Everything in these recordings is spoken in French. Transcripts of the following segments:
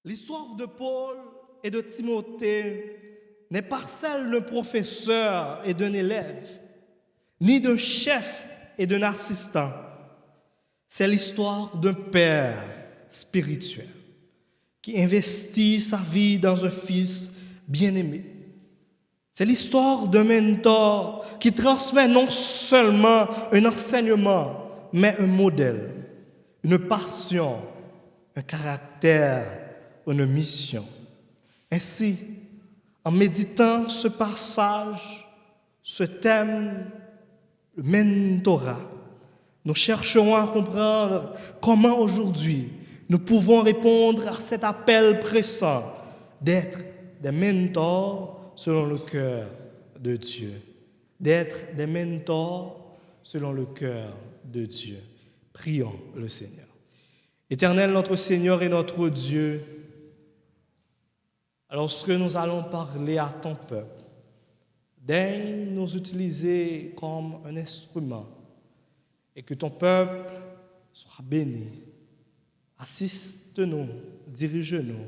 L'histoire de Paul et de Timothée n'est pas celle d'un professeur et d'un élève, ni d'un chef et d'un assistant. C'est l'histoire d'un père spirituel qui investit sa vie dans un fils bien-aimé. C'est l'histoire d'un mentor qui transmet non seulement un enseignement, mais un modèle, une passion, un caractère, une mission. Ainsi, en méditant ce passage, ce thème, le mentorat, nous chercherons à comprendre comment aujourd'hui nous pouvons répondre à cet appel pressant d'être des mentors selon le cœur de Dieu. D'être des mentors selon le cœur de Dieu. Prions le Seigneur. Éternel, notre Seigneur et notre Dieu, lorsque nous allons parler à ton peuple, daigne nous utiliser comme un instrument et que ton peuple soit béni. Assiste-nous, dirige-nous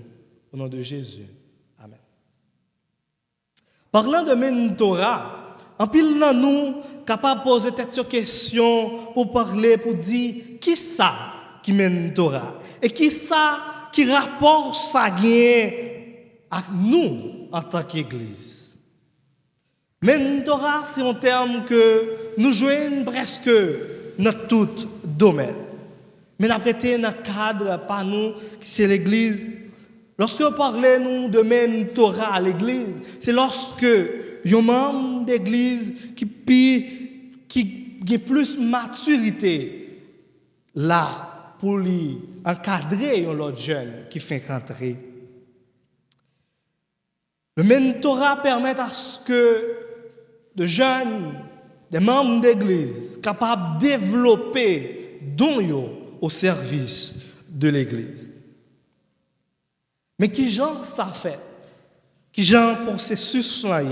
au nom de Jésus. Amen. Parlant de mentorat, en pile dans nous, capable de poser cette question pour parler, pour dire qui ça qui mentorat et qui ça qui rapporte ça gain à nous en tant qu'Église. Mentorat, c'est un terme que nous jouons presque dans tout domaine. Mais nous prêté dans le cadre, pas nous, qui c'est l'Église. Lorsque nous parlons de mentorat à l'Église, c'est lorsque un membre d'Église qui a plus de maturité là pour lui encadrer l'autre jeune qui fait rentrer. Le mentorat permet à ce que de jeunes, des membres d'église, capables de développer dons au service de l'église. Mais qui genre ça fait? Qui genre processus là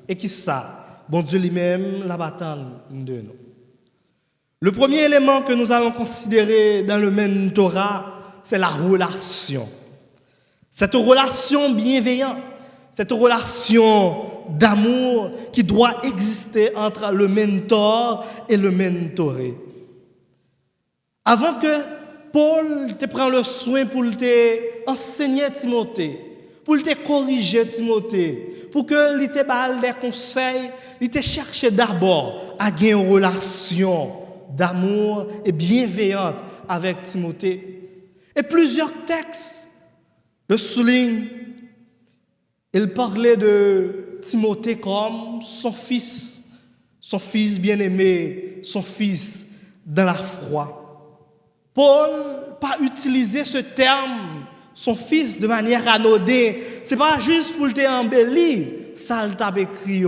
et qui ça? Bon Dieu lui-même la bataille de nous. Le premier élément que nous allons considérer dans le mentorat, c'est la relation. Cette relation bienveillante. Cette relation d'amour qui doit exister entre le mentor et le mentoré. Avant que Paul te prenne le soin pour te enseigner Timothée, pour te corriger Timothée, pour que il te balle des conseils, il te cherche d'abord à gagner une relation d'amour et bienveillante avec Timothée. Et plusieurs textes le soulignent. Il parlait de Timothée comme son fils bien-aimé, son fils dans la foi. Paul n'a pas utilisé ce terme, son fils, de manière anodine. Ce n'est pas juste pour te embellir, ça il t'a écrit,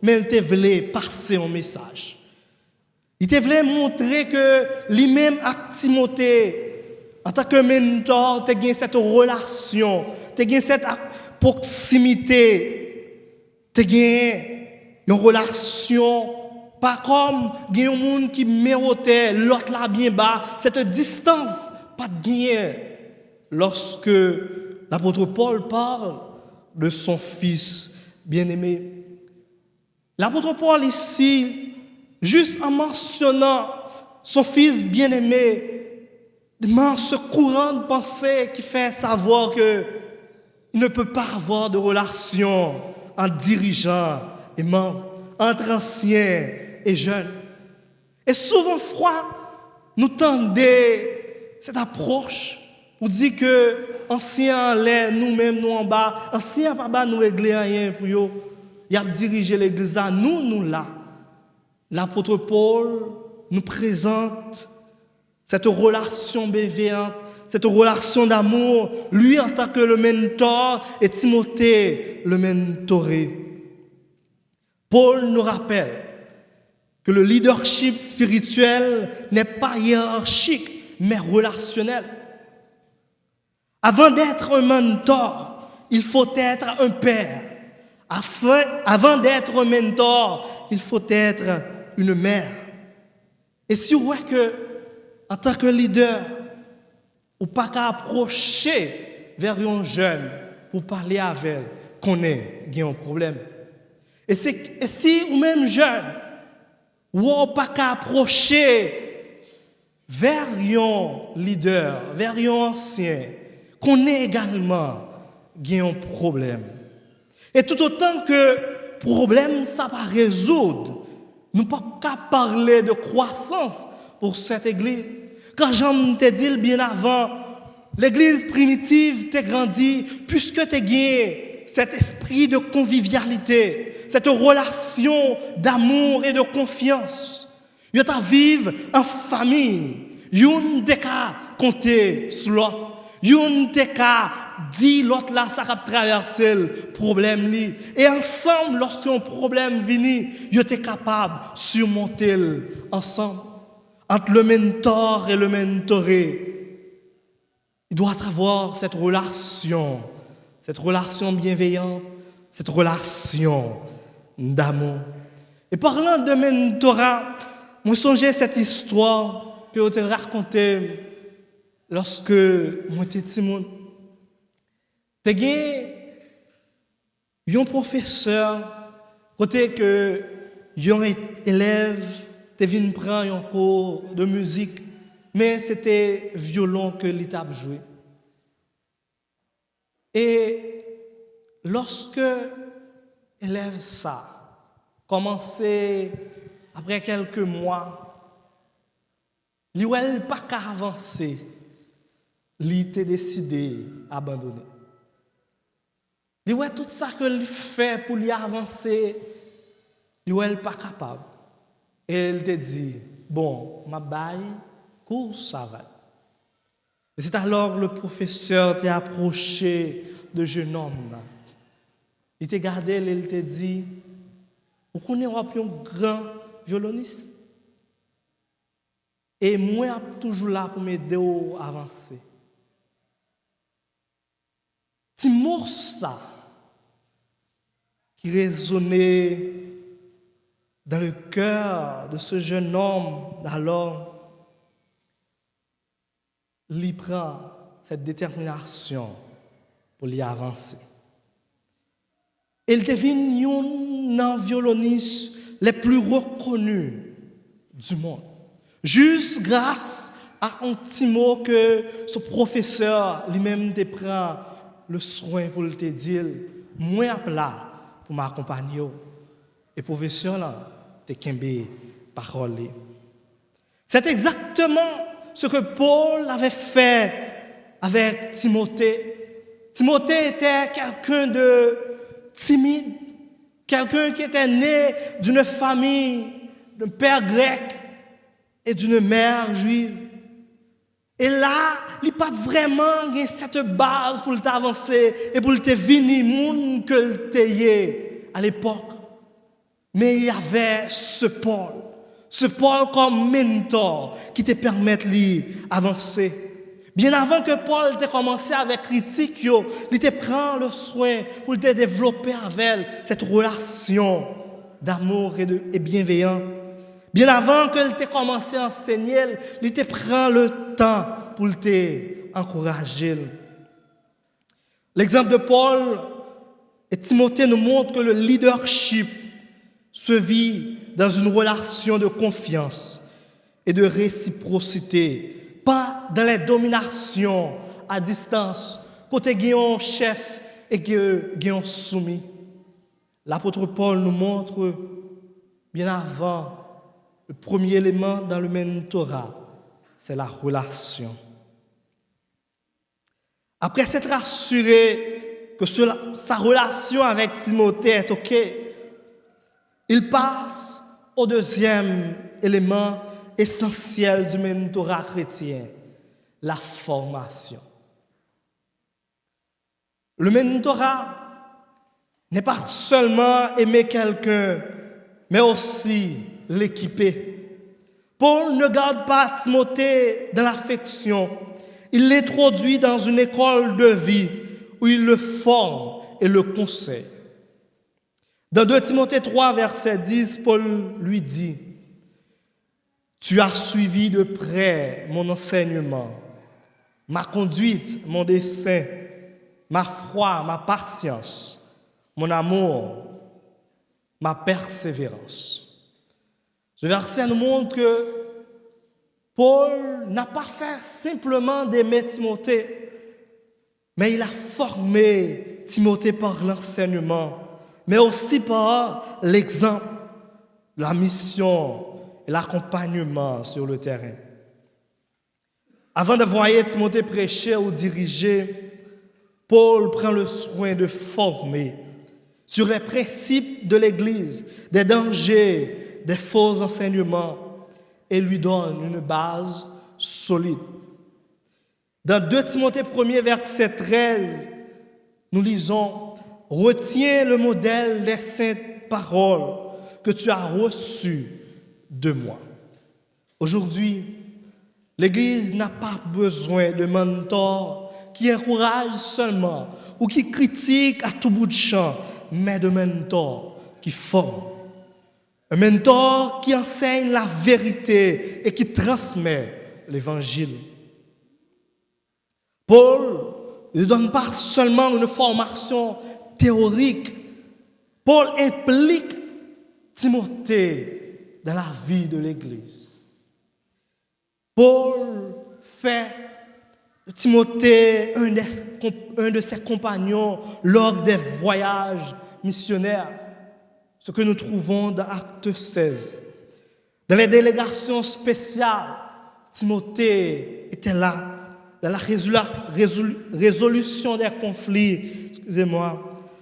mais il te voulait passer un message. Il te voulait montrer que lui-même avec Timothée, en tant que mentor, tu as cette relation, tu as cette proximité, tu as une relation, pas comme un monde qui méritait, l'autre là bien bas, cette distance, pas de gain. Lorsque l'apôtre Paul parle de son fils bien-aimé, l'apôtre Paul ici, juste en mentionnant son fils bien-aimé, demande ce courant de pensée qui fait savoir que il ne peut pas avoir de relation entre dirigeants et membres, entre anciens et jeunes. Et souvent, nous tendons cette approche pour dire que anciens en l'air, nous-mêmes, nous en bas, anciens pas bas, nous régler rien pour eux. Il a dirigé l'église à nous là. L'apôtre Paul nous présente cette relation bienveillante, cette relation d'amour, lui en tant que le mentor et Timothée le mentoré. Paul nous rappelle que le leadership spirituel n'est pas hiérarchique, mais relationnel. Avant d'être un mentor, il faut être un père. Avant d'être un mentor, il faut être une mère. Et si vous voyez que, en tant que leader, ou pas qu'à approcher vers un jeune pour parler avec elle, qu'on ait un problème. Et si ou même jeune, ou pas qu'à approcher vers un leader, vers un ancien, qu'on ait également un problème. Et tout autant que problème ça va résoudre, nous ne pouvons pas parler de croissance pour cette église. Quand Jean te dit bien avant, l'église primitive t'a grandi puisque tu as gagné cet esprit de convivialité, cette relation d'amour et de confiance. Tu as vivre en famille. Youn te ka compter sur l'autre. Youn te ka dit l'autre là ça cap traverser le problème li. Et ensemble lorsqu'un problème vini, vous êtes capable de surmonter ensemble. Entre le mentor et le mentoré, il doit avoir cette relation bienveillante, cette relation d'amour. Et parlant de mentorat, moi songeais cette histoire que je racontée lorsque moi j'étais petit monde. J'ai un professeur, côté que un élève te vient prendre un cours de musique, mais c'était violon que l'étape joué. Et lorsque l'élève ça commençait après quelques mois, il n'a pas qu'à avancer, il a décidé d'abandonner. Il a tout ça que il fait pour lui avancer, il n'est pas capable. Et il te dit, bon, ma baille, cours ça va. Et c'est alors que le professeur t'a approché de jeune homme. Il t'a gardé et il t'a dit, vous connaissez un grand violoniste? Et moi, je suis toujours là pour m'aider à avancer. Petit mot ça qui résonnait dans le cœur de ce jeune homme d'alors, il prend cette détermination pour y avancer. Il devient un violoniste les plus reconnus du monde. Juste grâce à un petit mot que ce professeur lui-même te prend le soin pour te dire, moi là pour m'accompagner. Et le professeur là, te kembe parole. C'est exactement ce que Paul avait fait avec Timothée. Timothée était quelqu'un de timide, quelqu'un qui était né d'une famille d'un père grec et d'une mère juive. Et là, il n'y a pas vraiment cette base pour t'avancer et pour te venir monde que tu à l'époque. Mais il y avait ce Paul comme mentor qui te permet d'avancer. Bien avant que Paul t'ait commencé avec critique, il te prend le soin pour te développer avec elle cette relation d'amour et bienveillance. Bien avant qu'il t'ait commencé à enseigner, il te prend le temps pour t'encourager. L'exemple de Paul et Timothée nous montre que le leadership se vit dans une relation de confiance et de réciprocité, pas dans les dominations à distance, côté un chef et un soumis. L'apôtre Paul nous montre bien avant le premier élément dans le mentorat, c'est la relation. Après s'être assuré que sa relation avec Timothée est OK, il passe au deuxième élément essentiel du mentorat chrétien, la formation. Le mentorat n'est pas seulement aimer quelqu'un, mais aussi l'équiper. Paul ne garde pas Timothée dans l'affection. Il l'introduit dans une école de vie où il le forme et le conseille. Dans 2 Timothée 3, verset 10, Paul lui dit, « Tu as suivi de près mon enseignement, ma conduite, mon dessein, ma foi, ma patience, mon amour, ma persévérance. Ce verset nous montre que Paul n'a pas fait simplement d'aimer Timothée, mais il a formé Timothée par l'enseignement, mais aussi par l'exemple, la mission et l'accompagnement sur le terrain. Avant de voyer Timothée prêcher ou diriger, Paul prend le soin de former sur les principes de l'Église, des dangers, des faux enseignements, et lui donne une base solide. Dans 2 Timothée 1er, verset 13, nous lisons « Retiens le modèle des saintes paroles que tu as reçues de moi. » Aujourd'hui, l'Église n'a pas besoin de mentors qui encouragent seulement ou qui critiquent à tout bout de champ, mais de mentors qui forment. Un mentor qui enseigne la vérité et qui transmet l'Évangile. Paul ne donne pas seulement une formation théorique. Paul implique Timothée dans la vie de l'Église. Paul fait de Timothée un de ses compagnons lors des voyages missionnaires, ce que nous trouvons dans Acte 16. Dans les délégations spéciales, Timothée était là, dans la résolution des conflits,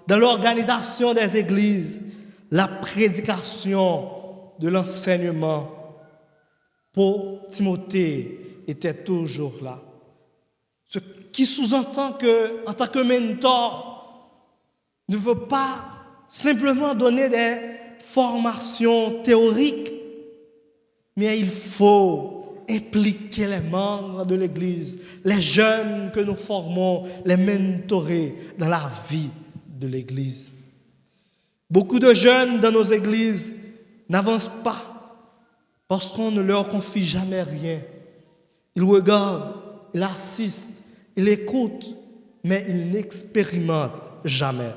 dans l'organisation des églises, la prédication de l'enseignement. Pour Timothée était toujours là. Ce qui sous-entend que, en tant que mentor, ne veut pas simplement donner des formations théoriques, mais il faut impliquer les membres de l'Église, les jeunes que nous formons, les mentorer dans la vie de l'Église. Beaucoup de jeunes dans nos églises n'avancent pas parce qu'on ne leur confie jamais rien. Ils regardent, ils assistent, ils écoutent, mais ils n'expérimentent jamais.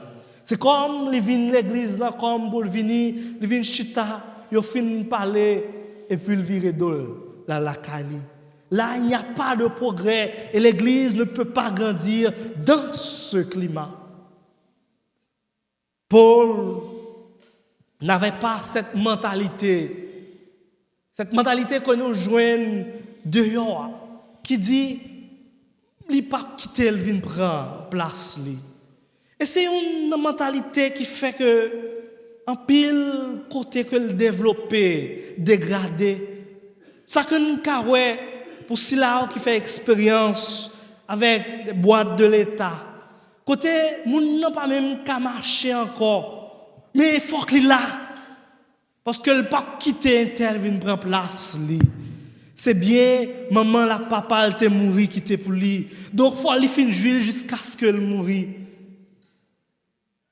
C'est comme ils viennent à l'église, comme pour venir, ils viennent chita, ils finissent parler, et puis ils virent d'ol, la Cali. Là, il n'y a pas de progrès, et l'église ne peut pas grandir dans ce climat. Paul n'avait pas cette mentalité que nous joignons dehors, qui dit, il ne pas quitter le vin prendre place li. Et c'est une mentalité qui fait que, en pile côté que le développer, dégradé, ça que nous avons pour ceux qui fait expérience avec des boîtes de l'État. Côté, nous n'avons pas même qu'à marcher encore, mais il faut qu'il là. Parce que le pas quitter intervient prendre place li. C'est bien maman la papa elle t'est mouri qui t'est pour lui. Donc faut aller fin jouer jusqu'à ce qu'elle mourit.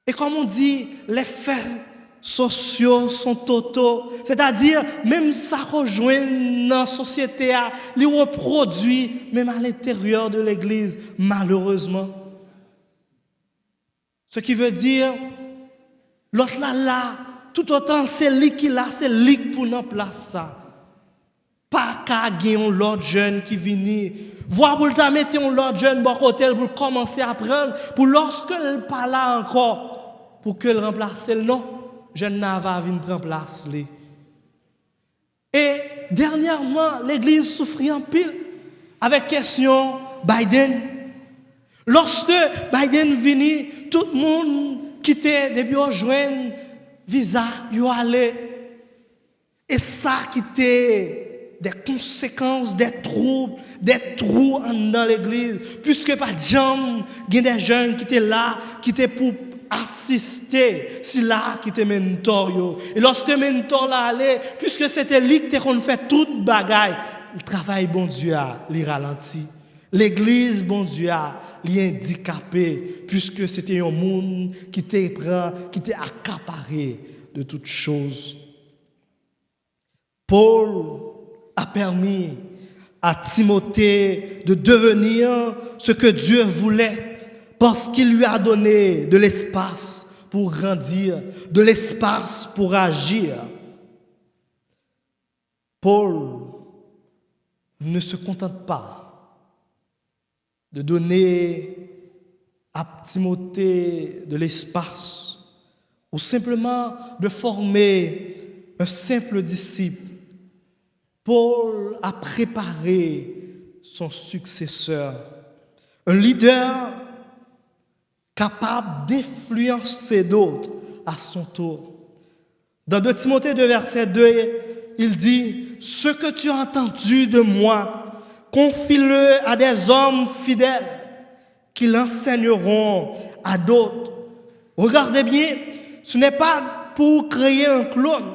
Et comme on dit, les faits sociaux sont totaux, c'est-à-dire même ça rejoint dans la société, les reproduit même à l'intérieur de l'église malheureusement. Ce qui veut dire l'autre là tout autant c'est lui qui là, c'est lui pour nous place ça. Pas qu'à gagner l'autre jeune qui vient. Voir pour le mettre l'autre jeune bon côté pour commencer à apprendre, pour lorsque elle pas là encore, pour qu'elle remplace le non, jeune n'a va venir prendre place lui. Et dernièrement, l'église souffrit en pile avec question Biden. Lorsque Biden vient, tout le monde quittait depuis rejoindre visa, yo allé. Et ça qui était des conséquences, des trous dans l'église, puisque pas de gens, il y a des jeunes qui étaient là, qui étaient pour assister, c'est là qui était mentor yo. Et lorsque mentor là allait, puisque c'était lui qui qu'on fait toute bagaille, le travail bon Dieu a li ralenti. L'église bon Dieu a li handicapé, puisque c'était un monde qui était accaparé de toutes choses. Paul a permis à Timothée de devenir ce que Dieu voulait parce qu'il lui a donné de l'espace pour grandir, de l'espace pour agir. Paul ne se contente pas de donner à Timothée de l'espace ou simplement de former un simple disciple. Paul a préparé son successeur, un leader capable d'influencer d'autres à son tour. Dans 2 Timothée 2, verset 2, il dit « Ce que tu as entendu de moi, confie-le à des hommes fidèles qui l'enseigneront à d'autres. » Regardez bien, ce n'est pas pour créer un clone,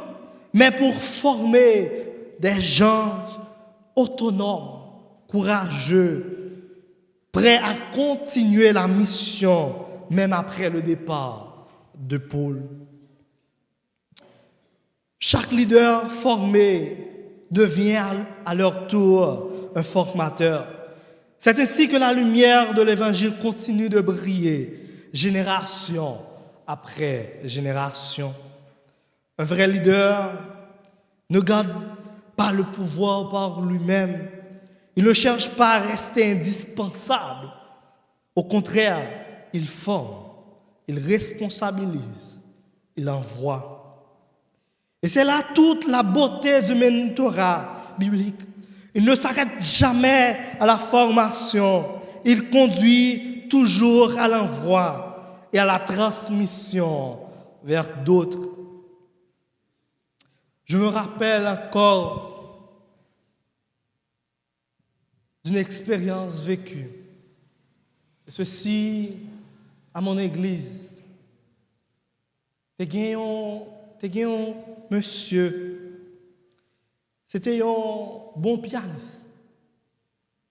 mais pour former des gens autonomes, courageux, prêts à continuer la mission même après le départ de Paul. Chaque leader formé devient à leur tour un formateur. C'est ainsi que la lumière de l'Évangile continue de briller, génération après génération. Un vrai leader ne garde pas le pouvoir par lui-même. Il ne cherche pas à rester indispensable. Au contraire, il forme, il responsabilise, il envoie. Et c'est là toute la beauté du mentorat biblique. Il ne s'arrête jamais à la formation. Il conduit toujours à l'envoi et à la transmission vers d'autres. Je me rappelle encore d'une expérience vécue. Et ceci à mon église. T'es un monsieur, c'était un bon pianiste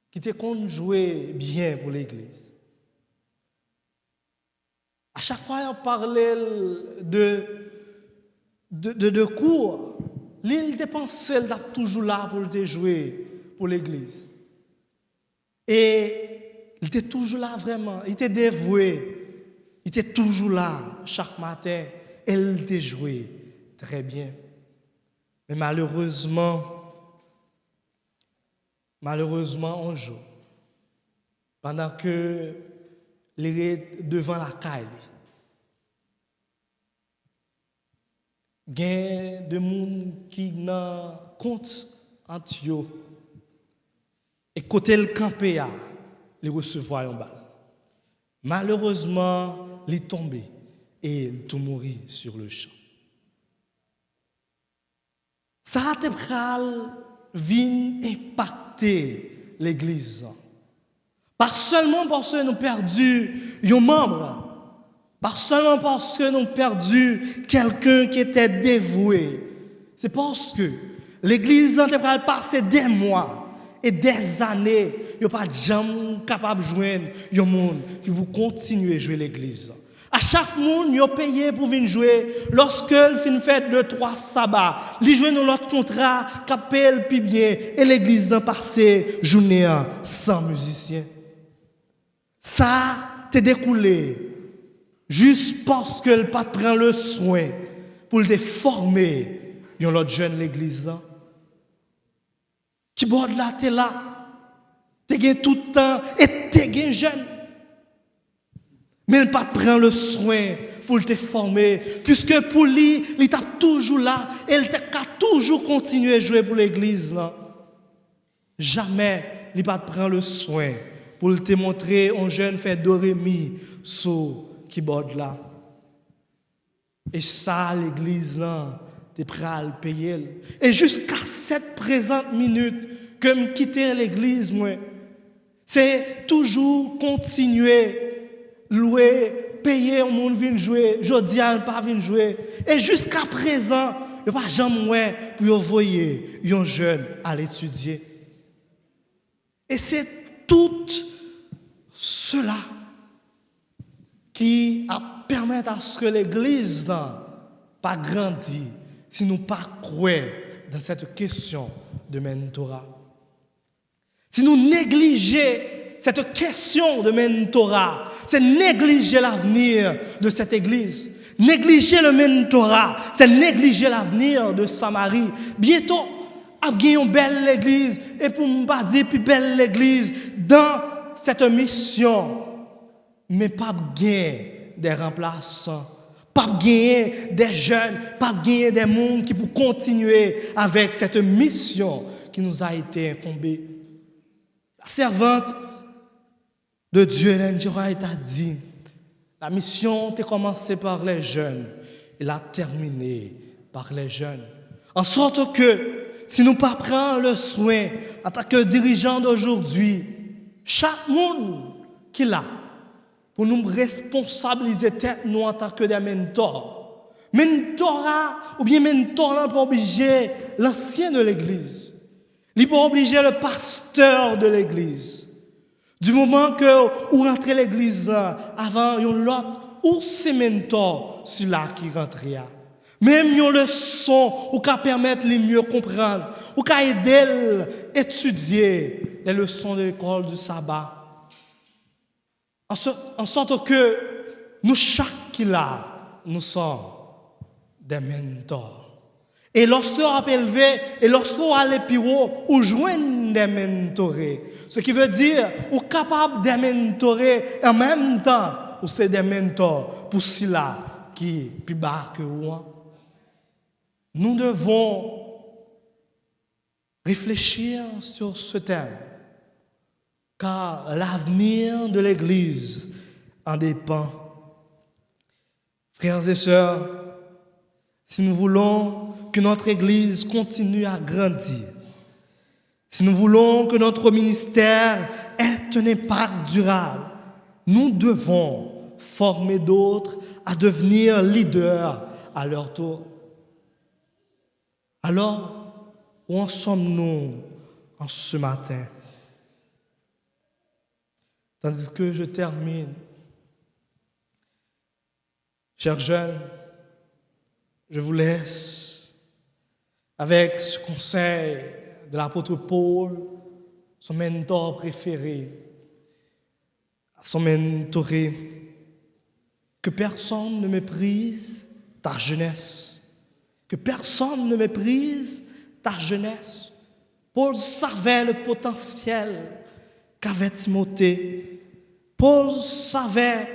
qui était qu'on jouer bien pour l'église. À chaque fois on parlait de cours, il était pensé d'être toujours là pour te jouer pour l'église. Et il était toujours là vraiment, il était dévoué, il était toujours là chaque matin, et il était joué très bien. Mais malheureusement, un jour, pendant que il est devant la caille, il y a des gens qui n'ont compte entre eux. Et côté le campé, il recevoir une balle. Malheureusement, il est tombé et il est mort sur le champ. Ça a vient impacter l'église. Pas seulement parce que nous avons perdu un membre, pas seulement parce que nous avons perdu quelqu'un qui était dévoué. C'est parce que l'église a passé des mois et des années, il n'y a pas de gens capables de joindre un monde qui vous continuer à jouer l'église. À chaque monde, il a payé pour venir jouer. Lorsque il fait une fête de 3 sabbats, il joue dans l'autre contrat, capelle puis bien, et l'église a passé journée sans musicien. Ça t'est découlé juste parce que le pas prend le soin pour le former un autre jeune l'église. Qui borde là, t'es là, t'es gain tout le temps et t'es gain jeune. Mais il ne pas prendre le soin pour te former, puisque pour lui, il est toujours là et il t'a toujours continué à jouer pour l'église. Là. Jamais il ne pas prendre le soin pour te montrer un jeune fait dorémi sur qui borde là. Et ça, l'église là, t'es prêt à le payer. Et jusqu'à cette présente minute que me quitter l'église, moi, c'est toujours continuer louer, payer un monde vient jouer, jodi a pas vient jouer. Et jusqu'à présent, il n'y a pas jamais pour envoyer un jeune à l'étudier. Et c'est tout cela qui permet à ce que l'église n'a pas grandi si nous pas croyons dans cette question de mentorat. Si nous négligeons cette question de mentorat, c'est négliger l'avenir de cette église. Négliger le mentorat, c'est négliger l'avenir de Samarie. Bientôt, il y a une belle église, et pour ne pas dire plus belle l'église, dans cette mission, mais pas gagner des remplaçants, pas gagner des jeunes, pas gagner des mondes qui pour continuer avec cette mission qui nous a été incombée. La servante de Dieu, Ellen G. White, a dit, la mission a commencé par les jeunes, elle a terminé par les jeunes. En sorte que, si nous ne prenons pas le soin, en tant que dirigeants d'aujourd'hui, chaque monde qui l'a, pour nous responsabiliser nous en tant que des mentors. Mentorat, ou bien mentor, n'est pas obligé l'ancien de l'église. Il n'est pas obligé le pasteur de l'église. Du moment que vous rentrez à l'église, avant, il y a l'autre, ou c'est mentor, celui-là qui rentre. Même il y a une leçon qui permettre de mieux comprendre, ou qui aider à étudier les leçons de l'école du sabbat. En sorte que nous, chaque qui là, nous sommes des mentors. Et lorsque vous êtes élevé, et lorsque vous allez plus haut, vous joignez des mentorés. Ce qui veut dire, vous êtes capable de mentorer, et en même temps, vous êtes des mentors pour ceux-là qui sont plus bas que vous. Nous devons réfléchir sur ce thème, car l'avenir de l'Église en dépend. Frères et sœurs, si nous voulons que notre Église continue à grandir, si nous voulons que notre ministère ait un impact durable, nous devons former d'autres à devenir leaders à leur tour. Alors, où en sommes-nous en ce matin? Tandis que je termine, chers jeunes, je vous laisse avec ce conseil de l'apôtre Paul, son mentor préféré, son mentoré, que personne ne méprise ta jeunesse. Que personne ne méprise ta jeunesse. Paul savait le potentiel qu'avait Timothée. Paul savait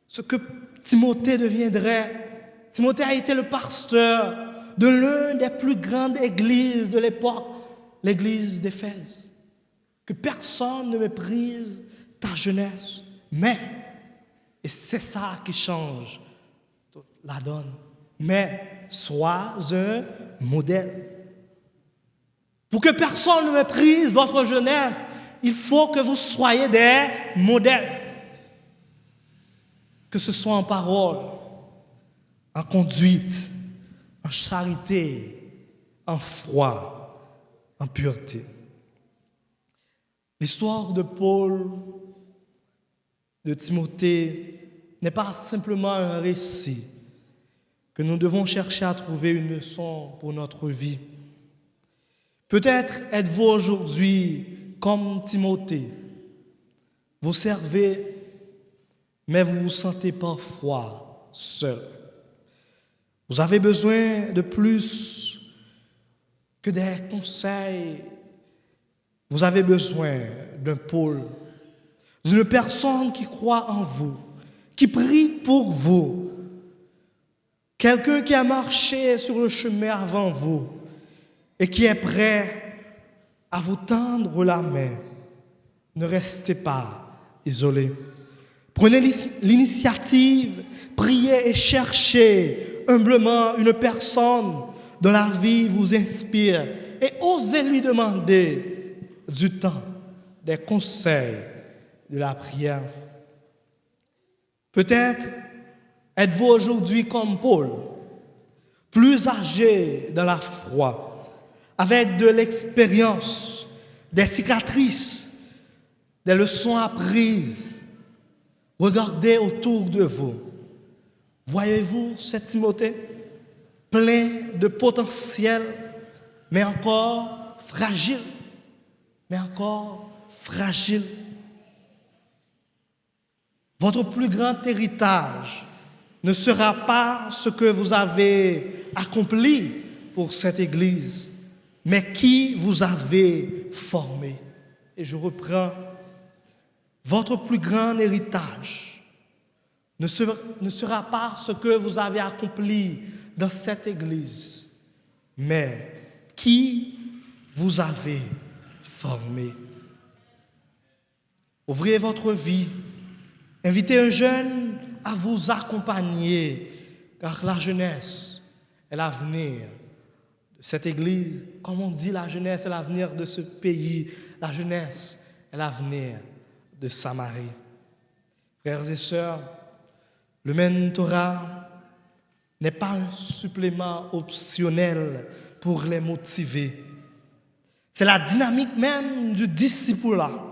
ce que Timothée deviendrait. Timothée a été le pasteur de l'une des plus grandes églises de l'époque, l'église d'Éphèse. Que personne ne méprise ta jeunesse. Mais, et c'est ça qui change toute la donne, mais sois un modèle. Pour que personne ne méprise votre jeunesse, il faut que vous soyez des modèles. Que ce soit en parole, en conduite, en charité, en foi, en pureté. L'histoire de Paul, de Timothée, n'est pas simplement un récit que nous devons chercher à trouver une leçon pour notre vie. Peut-être êtes-vous aujourd'hui comme Timothée. Vous servez, mais vous vous sentez parfois seul. Vous avez besoin de plus que des conseils. Vous avez besoin d'un Paul, d'une personne qui croit en vous, qui prie pour vous. Quelqu'un qui a marché sur le chemin avant vous et qui est prêt à vous tendre la main. Ne restez pas isolés. Prenez l'initiative, priez et cherchez humblement une personne dont la vie vous inspire et osez lui demander du temps, des conseils, de la prière. Peut-être êtes-vous aujourd'hui comme Paul, plus âgé dans la foi, avec de l'expérience, des cicatrices, des leçons apprises. Regardez autour de vous. Voyez-vous cet Timothée, plein de potentiel, mais encore fragile, Votre plus grand héritage ne sera pas ce que vous avez accompli pour cette Église, mais qui vous avez formé. Et je reprends, votre plus grand héritage ne sera pas ce que vous avez accompli dans cette Église, mais qui vous avez formé. Ouvrez votre vie, invitez un jeune à vous accompagner, car la jeunesse est l'avenir de cette Église. Comme on dit, la jeunesse est l'avenir de ce pays. La jeunesse est l'avenir de Samarie. Frères et sœurs, le mentorat n'est pas un supplément optionnel pour les motiver. C'est la dynamique même du discipulat.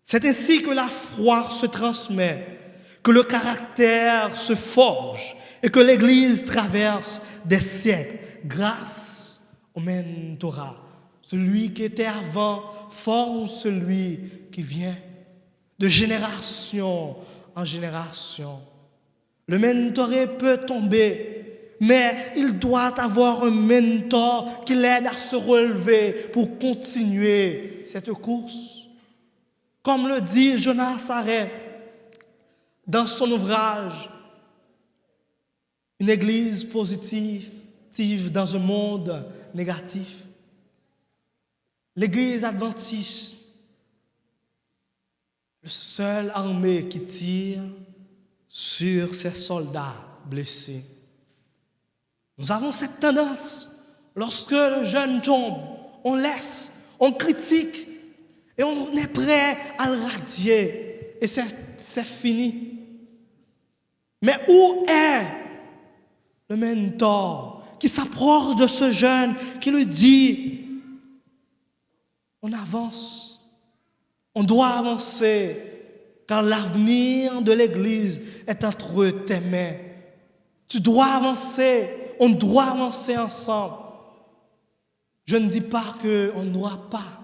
C'est ainsi que la foi se transmet, que le caractère se forge et que l'Église traverse des siècles grâce au mentorat. Celui qui était avant forme celui qui vient de génération en génération. Le mentoré peut tomber, mais il doit avoir un mentor qui l'aide à se relever pour continuer cette course. Comme le dit Jonas Sarret dans son ouvrage « Une église positive dans un monde négatif », l'église adventiste, le seul armée qui tire sur ses soldats blessés. Nous avons cette tendance, lorsque le jeune tombe, on laisse, on critique et on est prêt à le radier et c'est fini. Mais où est le mentor qui s'approche de ce jeune, qui lui dit, on avance, on doit avancer, car l'avenir de l'Église est entre tes mains. Tu dois avancer, on doit avancer ensemble. Je ne dis pas qu'on ne doit pas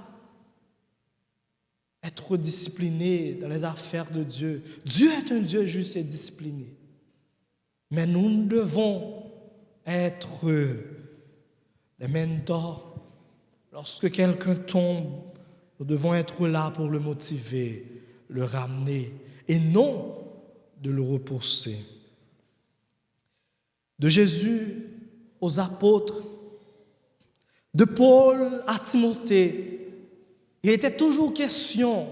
être discipliné dans les affaires de Dieu. Dieu est un Dieu juste et discipliné. Mais nous devons être des mentors. Lorsque quelqu'un tombe, nous devons être là pour le motiver, le ramener et non de le repousser. De Jésus aux apôtres, de Paul à Timothée, il était toujours question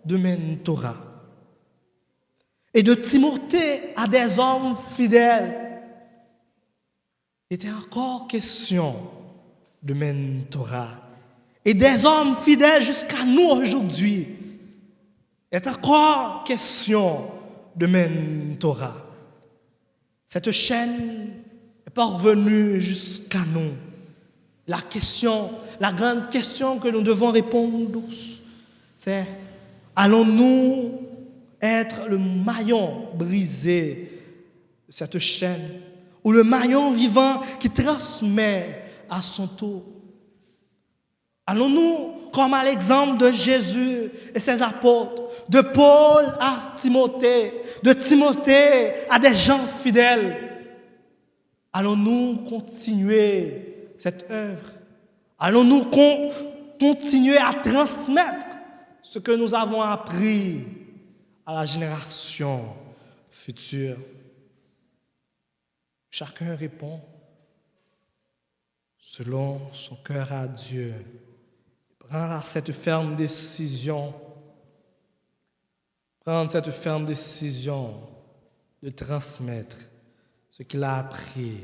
de mentorat. Et de Timothée à des hommes fidèles, il était encore question de mentorat. Et des hommes fidèles jusqu'à nous aujourd'hui, il est encore question de mentorat. Cette chaîne est parvenue jusqu'à nous. La grande question que nous devons répondre tous, c'est allons-nous être le maillon brisé de cette chaîne ou le maillon vivant qui transmet à son tour? Allons-nous, comme à l'exemple de Jésus et ses apôtres, de Paul à Timothée, de Timothée à des gens fidèles, allons-nous continuer cette œuvre? Allons-nous continuer à transmettre ce que nous avons appris à la génération future? Chacun répond selon son cœur à Dieu. Prendre cette ferme décision de transmettre ce qu'il a appris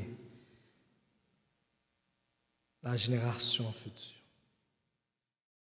à la génération future.